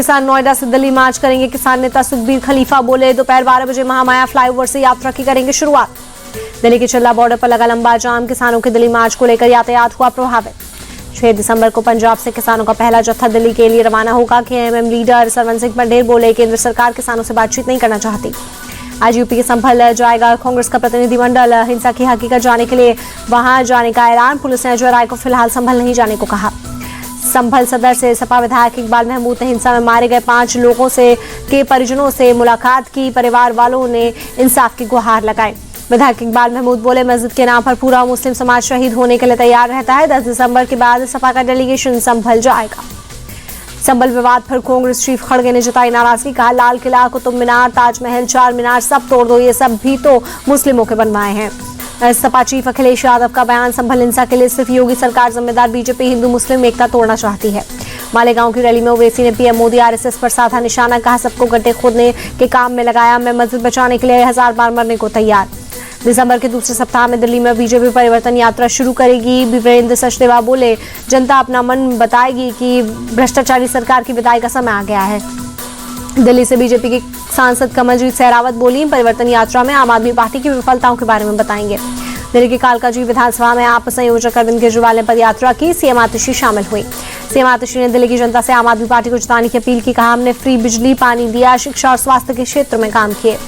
किसान नोएडा से दिल्ली मार्च करेंगे। किसान नेता सुखबीर खलीफा बोले दोपहर 12 बजे महामाया फ्लाईओवर से यात्रा की करेंगे शुरुआत। दिल्ली के चिल्ला बॉर्डर पर लगा लंबा जाम, किसानों के दिल्ली मार्च को लेकर यातायात हुआ प्रभावित। 6 दिसंबर को पंजाब से किसानों का पहला जत्था दिल्ली के लिए रवाना होगा। केएमएम लीडर सरवन सिंह पंडेर बोले केंद्र सरकार किसानों से बातचीत नहीं करना चाहती। आज यूपी के संभल जाएगा कांग्रेस का प्रतिनिधिमंडल। हिंसा की हकीकत जानने के लिए वहां जाने का ऐलान। पुलिस ने अजय राय को फिलहाल संभल नहीं जाने को कहा। संभल सदर से सपा विधायक इकबाल महमूद ने हिंसा में मारे गए 5 लोगों के परिजनों से मुलाकात की। परिवार वालों ने इंसाफ की गुहार लगाई। विधायक इकबाल महमूद बोले मस्जिद के नाम पर पूरा मुस्लिम समाज शहीद होने के लिए तैयार रहता है। 10 दिसंबर के बाद सपा का डेलीगेशन संभल जाएगा। संभल विवाद पर कांग्रेस चीफ खड़गे ने जताई नाराजगी। कहा लाल किला, कुतुब मीनार, ताजमहल, चार मीनार सब तोड़ दो, ये सब भी तो मुस्लिमों के बनवाए हैं। सपा चीफ अखिलेश यादव का बयान। संभल हिंसा के लिए सिर्फ योगी सरकार जिम्मेदार, बीजेपी हिंदू मुस्लिम एकता तोड़ना चाहती है। मालेगांव की रैली में ओवैसी ने पीएम मोदी आरएसएस पर साधा निशाना। कहा सबको गड्ढे खोदने के काम में लगाया, मैं मस्जिद बचाने के लिए 1000 बार मरने को तैयार। दिसंबर के दूसरे सप्ताह में दिल्ली में बीजेपी परिवर्तन यात्रा शुरू करेगी। वीरेंद्र सचदेवा बोले जनता अपना मन बताएगी कि भ्रष्टाचारी सरकार की विदाई का समय आ गया है। दिल्ली से बीजेपी की सांसद कमलजीत सहरावत बोली परिवर्तन यात्रा में आम आदमी पार्टी की विफलताओं के बारे में बताएंगे। दिल्ली के कालकाजी विधानसभा में आप संयोजक अरविंद केजरीवाल ने पदयात्रा की। सीएम आतिशी शामिल हुई। सीएम आतिशी ने दिल्ली की जनता से आम आदमी पार्टी को जिताने की अपील की। कहा हमने फ्री बिजली पानी दिया, शिक्षा और स्वास्थ्य के क्षेत्र में काम किए।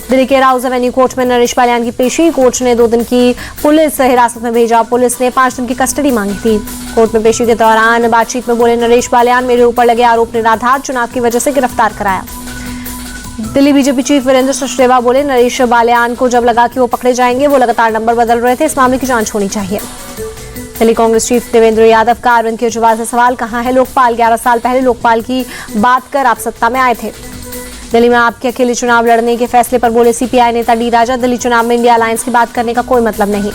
दिल्ली के राउज एवेन्यू कोर्ट में नरेश बालियान की पेशी। कोर्ट ने 2 दिन की पुलिस हिरासत में भेजा। पुलिस ने 5 दिन की कस्टडी मांगी थी। कोर्ट में पेशी के दौरान बातचीत में बोले नरेश बालियान मेरे ऊपर लगे आरोप निराधार, चुनाव की वजह से गिरफ्तार कराया। दिल्ली बीजेपी चीफ वीरेंद्र सचदेवा बोले नरेश बालियान को जब लगा कि वो पकड़े जाएंगे, वो लगातार नंबर बदल रहे थे, इस मामले की जांच होनी चाहिए। दिल्ली कांग्रेस चीफ देवेंद्र यादव का अरविंद केजरीवाल से सवाल। कहां है लोकपाल? 11 साल पहले लोकपाल की बात कर आप सत्ता में आए थे। दिल्ली में आपके अकेले चुनाव लड़ने के फैसले पर बोले सीपीआई नेता डी राजा। दिल्ली चुनाव में इंडिया अलायंस की बात करने का कोई मतलब नहीं।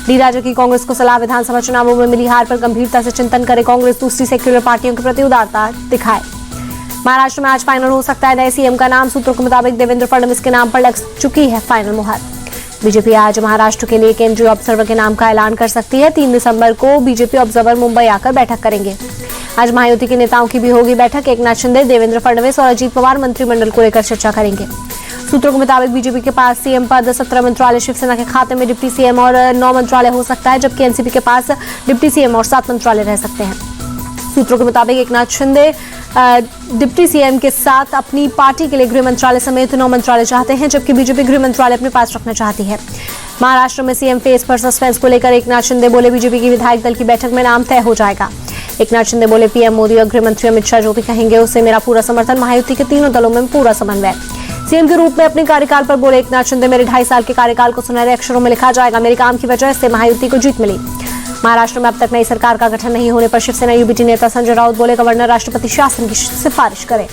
डी राजा की कांग्रेस को सलाह। विधानसभा चुनावों में मिली हार पर गंभीरता से चिंतन करे कांग्रेस, दूसरी सेक्युलर पार्टियों के प्रति उदारता दिखाए। महाराष्ट्र में आज फाइनल हो सकता है नए सीएम का नाम। सूत्रों के मुताबिक देवेंद्र फडणवीस के नाम पर लग चुकी है फाइनल मुहर। बीजेपी आज महाराष्ट्र के लिए केंद्रीय ऑब्जर्वर के नाम का ऐलान कर सकती है। 3 दिसंबर को बीजेपी ऑब्जर्वर मुंबई आकर बैठक करेंगे। आज महायुति के नेताओं की भी होगी बैठक। एकनाथ शिंदे, देवेंद्र फडणवीस और अजीत पवार मंत्रिमंडल को लेकर चर्चा करेंगे। सूत्रों के मुताबिक बीजेपी के पास सीएम पद 17 मंत्रालय, शिवसेना के खाते में डिप्टी सीएम और 9 मंत्रालय हो सकता है, जबकि एनसीपी के पास डिप्टी सीएम और 7 मंत्रालय रह सकते हैं। सूत्रों के मुताबिक एकनाथ शिंदे डिप्टी सीएम के साथ अपनी पार्टी के लिए गृह मंत्रालय समेत 9 मंत्रालय चाहते हैं, जबकि बीजेपी गृह मंत्रालय अपने पास रखना चाहती है। महाराष्ट्र में सीएम फेस पर सस्पेंस को लेकर एकनाथ शिंदे बोले बीजेपी की विधायक दल की बैठक में नाम तय हो जाएगा। एकनाथ शिंदे बोले पीएम मोदी और गृह मंत्री अमित शाह जो भी कहेंगे उससे मेरा पूरा समर्थन। महायुति के तीनों दलों में पूरा समन्वय। सीएम के रूप में अपने कार्यकाल पर बोले एकनाथ शिंदे मेरे 2.5 साल के कार्यकाल को सुनहरे अक्षरों में लिखा जाएगा। मेरे काम की वजह से महायुति को जीत मिली। महाराष्ट्र में अब तक नई सरकार का गठन नहीं होने पर शिवसेना यूबीटी नेता संजय राउत बोले गवर्नर राष्ट्रपति शासन की सिफारिश करे।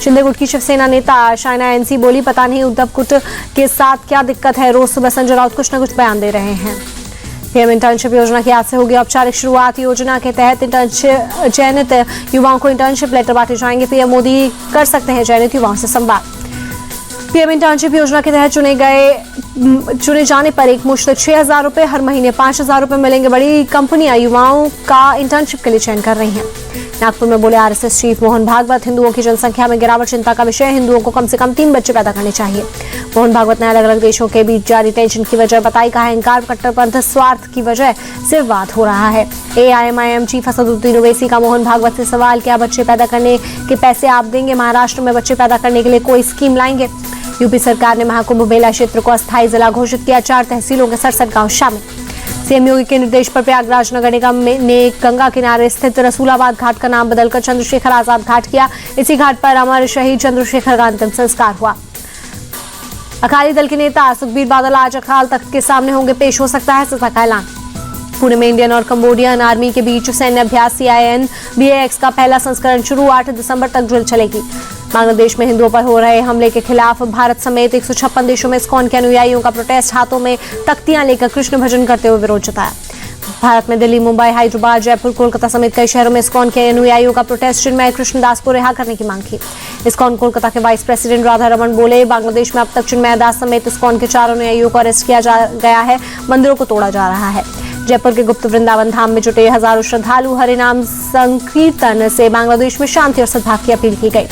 शिंदे गुट की शिवसेना नेता शायना एनसी बोली पता नहीं उद्धव गुट के साथ क्या दिक्कत है, रोज सुबह संजय राउत कुछ न कुछ बयान दे रहे हैं। पीएम इंटर्नशिप योजना की आज से होगी औपचारिक शुरुआत। योजना के तहत चयनित युवाओं को इंटर्नशिप लेटर बांटे जाएंगे। पीएम मोदी कर सकते हैं चयनित युवाओं से संवाद। पीएम इंटर्नशिप योजना के तहत चुने जाने पर एक मुश्त 6,000 रुपए, हर महीने 5,000 रुपए मिलेंगे। बड़ी कंपनियां युवाओं का इंटर्नशिप के लिए चयन कर रही हैं। नागपुर में बोले आरएसएस चीफ मोहन भागवत हिंदुओं की जनसंख्या में गिरावट चिंता का विषय। हिंदुओं को कम से कम 3 बच्चे पैदा करने चाहिए। मोहन भागवत ने अलग अलग देशों के बीच जारी टेंशन की वजह बताई। कहा अहंकार, कट्टरपंथ, स्वार्थ की वजह से विवाद हो रहा है। एआईएमआईएम चीफ असदुद्दीन ओवैसी का मोहन भागवत से सवाल। क्या बच्चे पैदा करने के पैसे आप देंगे? महाराष्ट्र में बच्चे पैदा करने के लिए कोई स्कीम लाएंगे? यूपी सरकार ने महाकुंभ मेला क्षेत्र को अस्थायी जिला घोषित किया। 4 तहसीलों के 67 गांव शामिल। सीएम योगी के निर्देश पर प्रयागराज नगर निगम ने गंगा किनारे स्थित रसूलाबाद घाट का नाम बदलकर चंद्रशेखर आजाद घाट किया। इसी घाट पर अमर शहीद चंद्रशेखर का अंतिम संस्कार हुआ। अकाली दल के नेता सुखबीर बादल आज अकाल तख्त के सामने होंगे, पेश हो सकता है सजा का ऐलान। पुणे में इंडियन और कंबोडियन आर्मी के बीच सैन्य अभ्यास CIN-BAX का पहला संस्करण शुरू। 8 दिसंबर तक ड्रिल चलेगी। बांग्लादेश में हिंदुओं पर हो रहे हमले के खिलाफ भारत समेत 156 देशों में इस्कॉन के अनुयायियों का प्रोटेस्ट। हाथों में तख्तियां लेकर कृष्ण भजन करते हुए विरोध जताया। भारत में दिल्ली, मुंबई, हैदराबाद, जयपुर, कोलकाता समेत कई शहरों में इस्कॉन के अनुयायियों का प्रोटेस्ट। चिन्मय कृष्णदास को रिहा करने की मांग की। इस्कॉन कोलकाता के वाइस प्रेसिडेंट राधा रमन बोले बांग्लादेश में अब तक चिन्मय दास समेत इस्कॉन के 4 अनुयायियों को अरेस्ट किया गया है। मंदिरों को तोड़ा जा रहा है। जयपुर के गुप्त वृंदावन धाम में जुटे हजारों श्रद्धालु हरिनाम संकीर्तन से बांग्लादेश में शांति और सद्भाव की अपील की गई।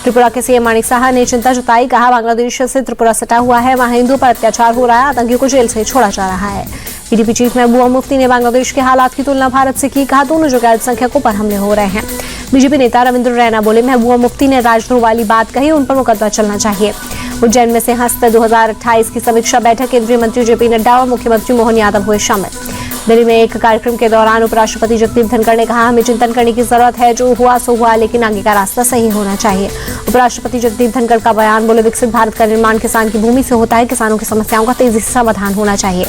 त्रिपुरा के सीएम माणिक साहा ने चिंता जताई, कहा बांग्लादेश से त्रिपुरा सटा हुआ है, वहां हिंदुओं पर अत्याचार हो रहा है, आतंकियों को जेल से छोड़ा जा रहा है। पीडीपी चीफ महबूबा मुफ्ती ने बांग्लादेश के हालात की तुलना भारत से की, कहा दोनों जगह अल्पसंख्यकों पर हमले हो रहे हैं। बीजेपी नेता रविंद्र रैना बोले, महबूबा मुफ्ती ने राजद्रोह वाली बात कही, उन पर मुकदमा चलना चाहिए। उज्जैन में सिंहस्थ 2028 की समीक्षा बैठक केंद्रीय मंत्री जेपी नड्डा और मुख्यमंत्री मोहन यादव हुए शामिल। दिल्ली में एक कार्यक्रम के दौरान उपराष्ट्रपति जगदीप धनखड़ ने कहा, हमें चिंतन करने की जरूरत है, जो हुआ सो हुआ, लेकिन आगे का रास्ता सही होना चाहिए। उपराष्ट्रपति जगदीप धनखड़ का बयान, बोले विकसित भारत का निर्माण किसान की भूमि से होता है, किसानों की समस्याओं का तेजी से समाधान होना चाहिए।